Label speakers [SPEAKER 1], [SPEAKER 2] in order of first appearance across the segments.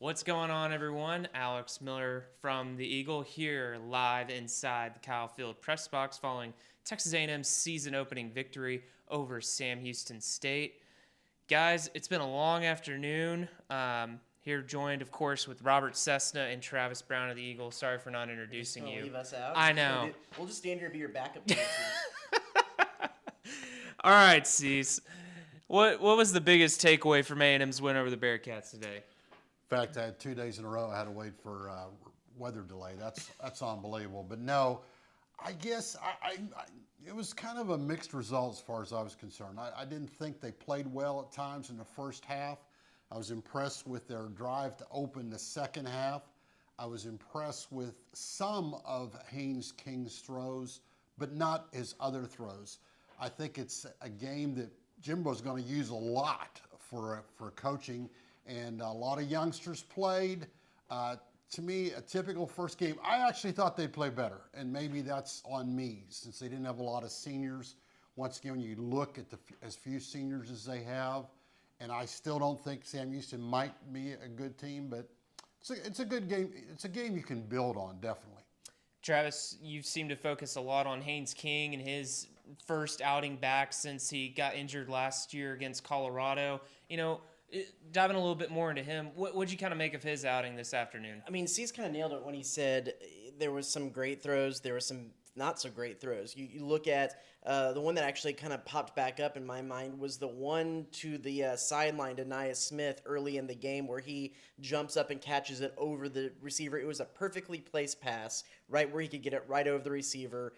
[SPEAKER 1] What's going on, everyone? Alex Miller from the Eagle here, live inside the Kyle Field press box, following Texas A&M's season-opening victory over Sam Houston State. Guys, it's been a long afternoon. Here, joined, of course, with Robert Cessna and Travis Brown of the Eagle. Sorry for not introducing you.
[SPEAKER 2] Leave us out.
[SPEAKER 1] I know.
[SPEAKER 2] We'll just stand here and be your backup dancers.
[SPEAKER 1] All right, Cease. What was the biggest takeaway from A&M's win over the Bearcats today?
[SPEAKER 3] In fact, I had 2 days in a row I had to wait for weather delay. That's unbelievable. But no, I guess it was kind of a mixed result as far as I was concerned. I didn't think they played well at times in the first half. I was impressed with their drive to open the second half. I was impressed with some of Haynes King's throws, but not his other throws. I think it's a game that Jimbo's going to use a lot for coaching. And a lot of youngsters played. To me, a typical first game. I actually thought they'd play better, and maybe that's on me since they didn't have a lot of seniors. Once again, when you look at as few seniors as they have, and I still don't think Sam Houston might be a good team, but it's a good game. It's a game you can build on, definitely.
[SPEAKER 1] Travis, you seem to focus a lot on Haynes King and his first outing back since he got injured last year against Colorado. Diving a little bit more into him, what'd you kind of make of his outing this afternoon?
[SPEAKER 2] I mean, C's kind of nailed it when he said there was some great throws, there were some not so great throws. You look at the one that actually kind of popped back up in my mind was the one to the sideline to Nia Smith early in the game where he jumps up and catches it over the receiver. It was a perfectly placed pass, right where he could get it right over the receiver,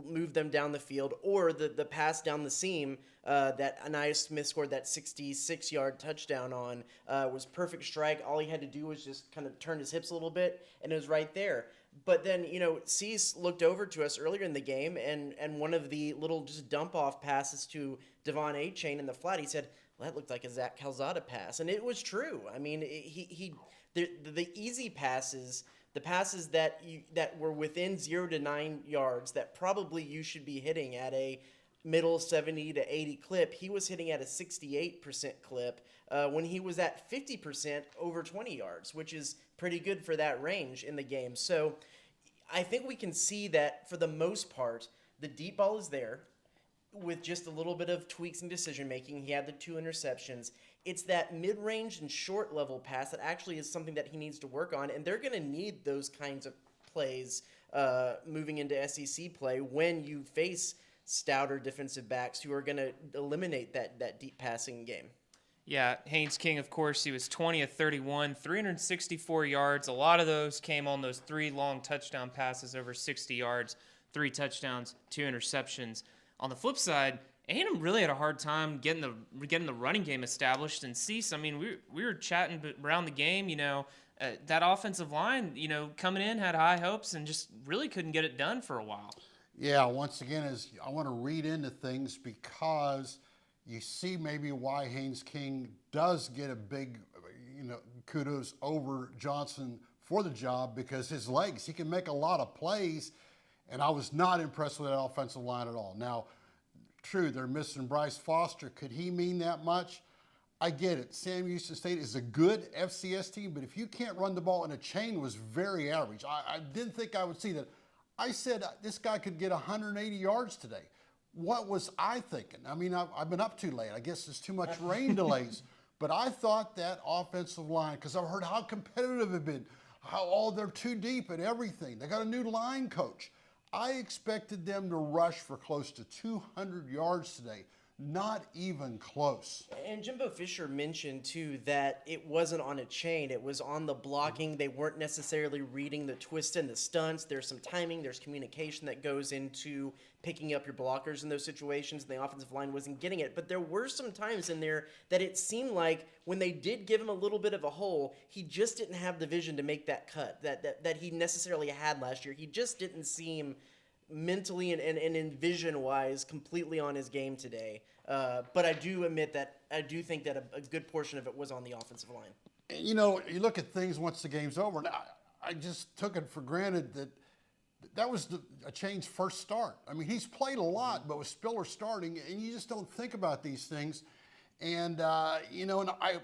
[SPEAKER 2] move them down the field, or the pass down the seam that Nia Smith scored that 66-yard touchdown on was perfect strike. All he had to do was just kind of turn his hips a little bit, and it was right there. But then, Cease looked over to us earlier in the game, and one of the little just dump-off passes to Devon A-Chain in the flat, he said, well, that looked like a Zach Calzada pass. And it was true. I mean, the easy passes, the passes that were within 0 to 9 yards that probably you should be hitting at a middle 70 to 80 clip, he was hitting at a 68% clip when he was at 50% over 20 yards, which is pretty good for that range in the game. So I think we can see that for the most part, the deep ball is there with just a little bit of tweaks in decision making. He had the 2 interceptions. It's that mid-range and short level pass that actually is something that he needs to work on, and they're going to need those kinds of plays moving into SEC play when you face stouter defensive backs who are going to eliminate that deep passing game.
[SPEAKER 1] Yeah, Haynes King, of course, he was 20 of 31, 364 yards. A lot of those came on those 3 long touchdown passes over 60 yards, 3 touchdowns, 2 interceptions. On the flip side, A&M really had a hard time getting the running game established. And Cease, I mean, we were chatting around the game, that offensive line, coming in, had high hopes and just really couldn't get it done for a while.
[SPEAKER 3] Yeah, once again, I want to read into things because you see maybe why Haynes King does get a big, kudos over Johnson for the job because his legs, he can make a lot of plays, and I was not impressed with that offensive line at all. Now, true, they're missing Bryce Foster. Could he mean that much? I get it. Sam Houston State is a good FCS team, but if you can't run the ball, and a chain was very average. I didn't think I would see that. I said this guy could get 180 yards today. What was I thinking? I mean, I've been up too late. I guess there's too much rain delays. But I thought that offensive line, because I've heard how competitive it's been, how they're too deep and everything. They got a new line coach. I expected them to rush for close to 200 yards today. Not even close.
[SPEAKER 2] And Jimbo Fisher mentioned, too, that it wasn't on a chain. It was on the blocking. They weren't necessarily reading the twist and the stunts. There's some timing. There's communication that goes into picking up your blockers in those situations. And the offensive line wasn't getting it. But there were some times in there that it seemed like when they did give him a little bit of a hole, he just didn't have the vision to make that cut that he necessarily had last year. He just didn't seem mentally and in vision-wise completely on his game today. But I do admit that I do think that a good portion of it was on the offensive line.
[SPEAKER 3] You look at things once the game's over. Now, I just took it for granted that was a Chain's first start. I mean, he's played a lot, but with Spiller starting, and you just don't think about these things. And, and I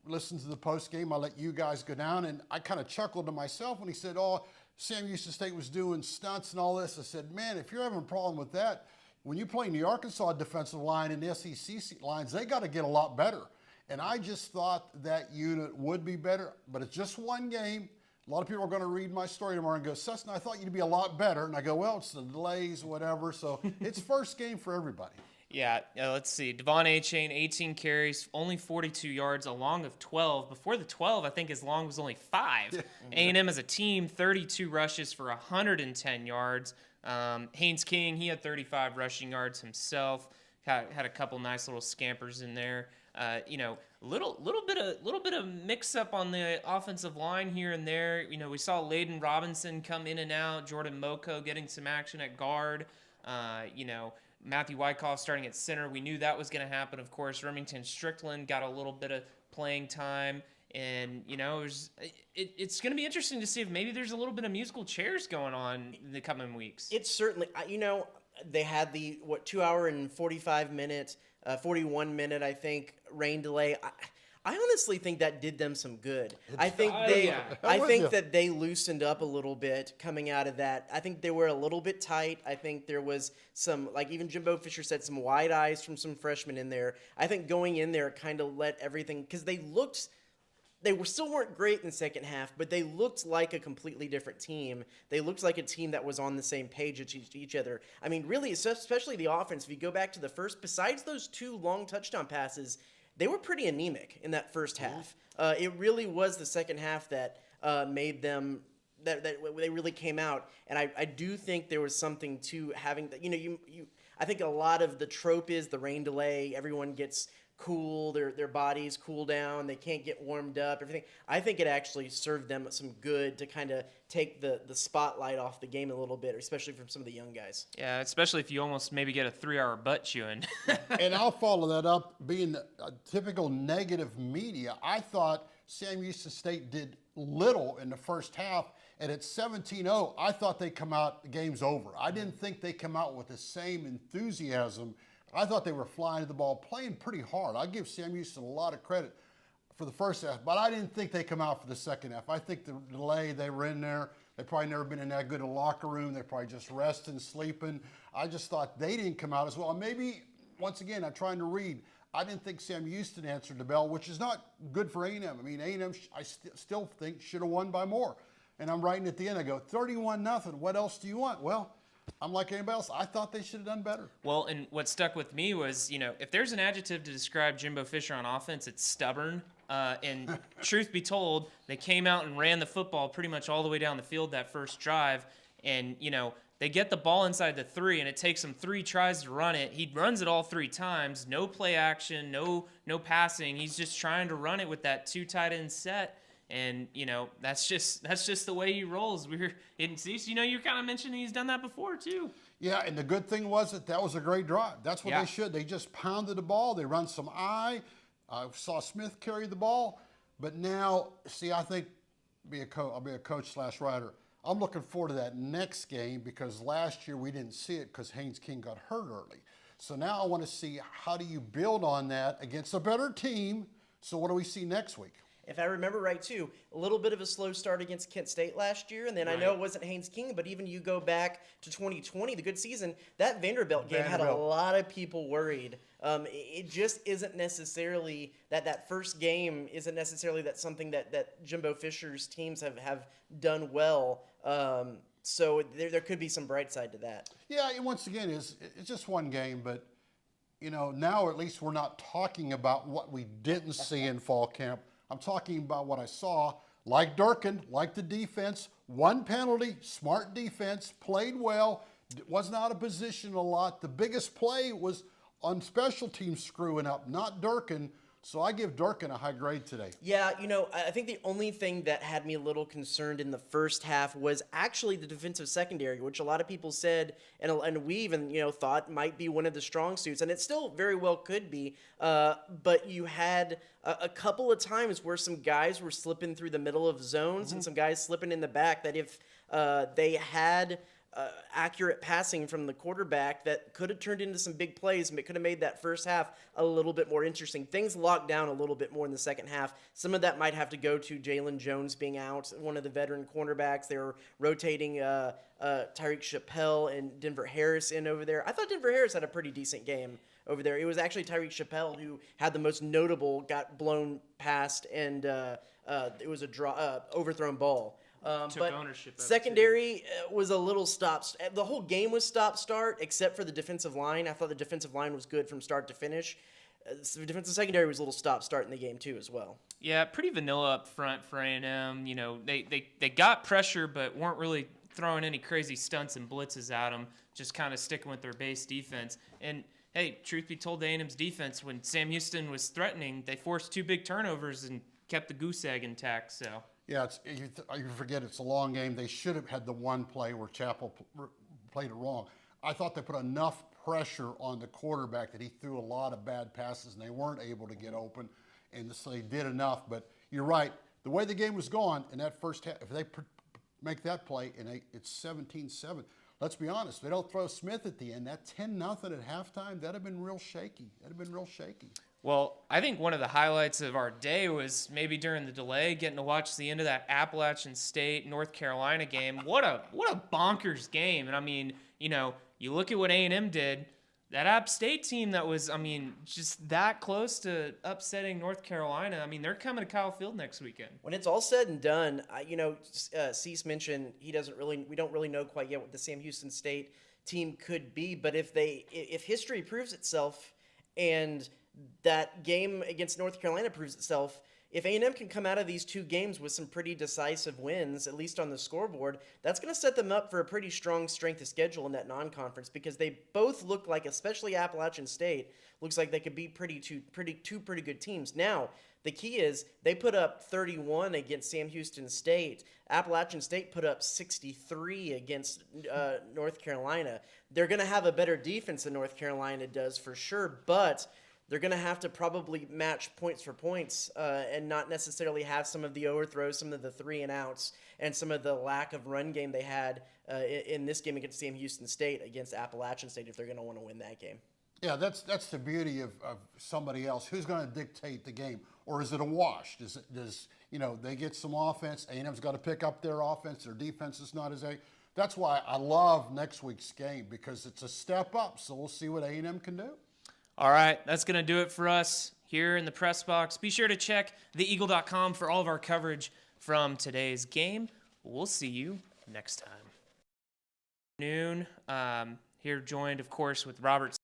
[SPEAKER 3] listened to the post game. I let you guys go down, and I kind of chuckled to myself when he said, "Oh, Sam Houston State was doing stunts and all this." I said, "Man, if you're having a problem with that, when you play in the Arkansas defensive line and the SEC lines, they got to get a lot better." And I just thought that unit would be better, but it's just one game. A lot of people are going to read my story tomorrow and go, "Sesson, I thought you'd be a lot better." And I go, "Well, it's the delays, whatever." So it's first game for everybody.
[SPEAKER 1] Yeah, let's see. Devon Achane, 18 carries, only 42 yards, a long of 12. Before the 12, I think his long was only 5. A&M as a team, 32 rushes for 110 yards. Haynes King, he had 35 rushing yards himself. Had a couple nice little scampers in there. Little bit of mix up on the offensive line here and there. We saw Layden Robinson come in and out. Jordan Moko getting some action at guard. Matthew Wyckoff starting at center. We knew that was going to happen, of course. Remington Strickland got a little bit of playing time. And, it's going to be interesting to see if maybe there's a little bit of musical chairs going on in the coming weeks.
[SPEAKER 2] It's certainly, they had the 2 hour and 41 minute, I think, rain delay. I honestly think that did them some good. I think that they loosened up a little bit coming out of that. I think they were a little bit tight. I think there was some, like even Jimbo Fisher said, some wide eyes from some freshmen in there. I think going in there kind of let everything, because they still weren't great in the second half, but they looked like a completely different team. They looked like a team that was on the same page as each other. I mean, really, especially the offense, if you go back to the first, besides those 2 long touchdown passes, they were pretty anemic in that first half. It really was the second half that made them that they really came out. And I do think there was something to having that. I think a lot of the trope is the rain delay. Everyone gets cool, their bodies cool down, they can't get warmed up, everything. I think it actually served them some good to kind of take the spotlight off the game a little bit, especially from some of the young guys.
[SPEAKER 1] Yeah, especially if you almost maybe get a 3-hour butt chewing.
[SPEAKER 3] And I'll follow that up, being a typical negative media. I thought Sam Houston State did little in the first half, and at 17-0, I thought they'd come out, the game's over. I didn't think they'd come out with the same enthusiasm. I thought they were flying to the ball, playing pretty hard. I give Sam Houston a lot of credit for the first half, but I didn't think they come out for the second half. I think the delay, they were in there. They probably never been in that good a locker room. They're probably just resting, sleeping. I just thought they didn't come out as well. And maybe, once again, I'm trying to read. I didn't think Sam Houston answered the bell, which is not good for A&M. I mean, A&M, I still think, should have won by more. And I'm writing at the end, I go, 31-0. What else do you want? Well, I'm like anybody else. I thought they should have done better.
[SPEAKER 1] Well, and what stuck with me was, if there's an adjective to describe Jimbo Fisher on offense, it's stubborn. And truth be told, they came out and ran the football pretty much all the way down the field that first drive. And, they get the ball inside the 3, and it takes them 3 tries to run it. He runs it all 3 times. No play action, no passing. He's just trying to run it with that 2 tight end set. And, that's just the way he rolls. You're kind of mentioning he's done that before, too.
[SPEAKER 3] Yeah, and the good thing was that was a great drive. That's what they should. They just pounded the ball. They run some eye. I saw Smith carry the ball. But now, see, I think I'll be a coach/writer. I'm looking forward to that next game because last year we didn't see it because Haynes King got hurt early. So now I want to see how do you build on that against a better team. So what do we see next week?
[SPEAKER 2] If I remember right, too, a little bit of a slow start against Kent State last year, and then I know it wasn't Haynes King, but even you go back to 2020, the good season, that Vanderbilt game had a lot of people worried. It just isn't necessarily that first game isn't necessarily something that Jimbo Fisher's teams have done well. So there could be some bright side to that.
[SPEAKER 3] Yeah, and once again, it's just one game, but now at least we're not talking about what we didn't see in fall camp. I'm talking about what I saw, like Durkin, like the defense, 1 penalty, smart defense, played well, wasn't out of position a lot. The biggest play was on special teams screwing up, not Durkin. So I give Durkin a high grade today.
[SPEAKER 2] Yeah, I think the only thing that had me a little concerned in the first half was actually the defensive secondary, which a lot of people said, and we even, thought might be one of the strong suits, and it still very well could be. But you had a couple of times where some guys were slipping through the middle of zones and some guys slipping in the back that if they had accurate passing from the quarterback that could have turned into some big plays, and it could have made that first half a little bit more interesting. Things locked down a little bit more in the second half. Some of that might have to go to Jalen Jones being out, one of the veteran cornerbacks. They were rotating Tyreek Chappelle and Denver Harris in over there. I thought Denver Harris had a pretty decent game over there. It was actually Tyreek Chappelle who had the most notable, got blown past, and it was a overthrown ball.
[SPEAKER 1] Took
[SPEAKER 2] But
[SPEAKER 1] ownership of it, too.
[SPEAKER 2] secondary was a little the whole game was stop-start except for the defensive line. I thought the defensive line was good from start to finish. The defensive secondary was a little stop-start in the game too as well.
[SPEAKER 1] Yeah, pretty vanilla up front for A&M. You know, they got pressure, but weren't really throwing any crazy stunts and blitzes at them, just kind of sticking with their base defense. And, hey, truth be told, A&M's defense, when Sam Houston was threatening, they forced 2 big turnovers and kept the goose egg intact, so...
[SPEAKER 3] Yeah, you forget it's a long game. They should have had the one play where Chappell played it wrong. I thought they put enough pressure on the quarterback that he threw a lot of bad passes, and they weren't able to get open, and so they did enough. But you're right. The way the game was going in that first half, if they make that play, and it's 17-7, let's be honest, they don't throw Smith at the end. That 10-0 at halftime, that'd have been real shaky.
[SPEAKER 1] Well, I think one of the highlights of our day was maybe during the delay, getting to watch the end of that Appalachian State North Carolina game. What a bonkers game! And I mean, you know, you look at what A&M did. That App State team that was, I mean, just that close to upsetting North Carolina. I mean, they're coming to Kyle Field next weekend.
[SPEAKER 2] When it's all said and done, Cease mentioned we don't really know quite yet what the Sam Houston State team could be. But if history proves itself, and that game against North Carolina proves itself, if A&M can come out of these 2 games with some pretty decisive wins, at least on the scoreboard, that's going to set them up for a pretty strong strength of schedule in that non-conference, because they both look like, especially Appalachian State, looks like they could be two pretty good teams. Now, the key is they put up 31 against Sam Houston State. Appalachian State put up 63 against North Carolina. They're going to have a better defense than North Carolina does for sure, but they're going to have to probably match points for points and not necessarily have some of the overthrows, some of the 3-and-outs, and some of the lack of run game they had in this game against Sam Houston State against Appalachian State if they're going to want to win that game.
[SPEAKER 3] Yeah, that's the beauty of somebody else. Who's going to dictate the game? Or is it a wash? Does they get some offense, A&M's got to pick up their offense, their defense is not as a... That's why I love next week's game, because it's a step up, so we'll see what A&M can do.
[SPEAKER 1] All right, that's going to do it for us here in the press box. Be sure to check theeagle.com for all of our coverage from today's game. We'll see you next time. Here joined, of course, with Robert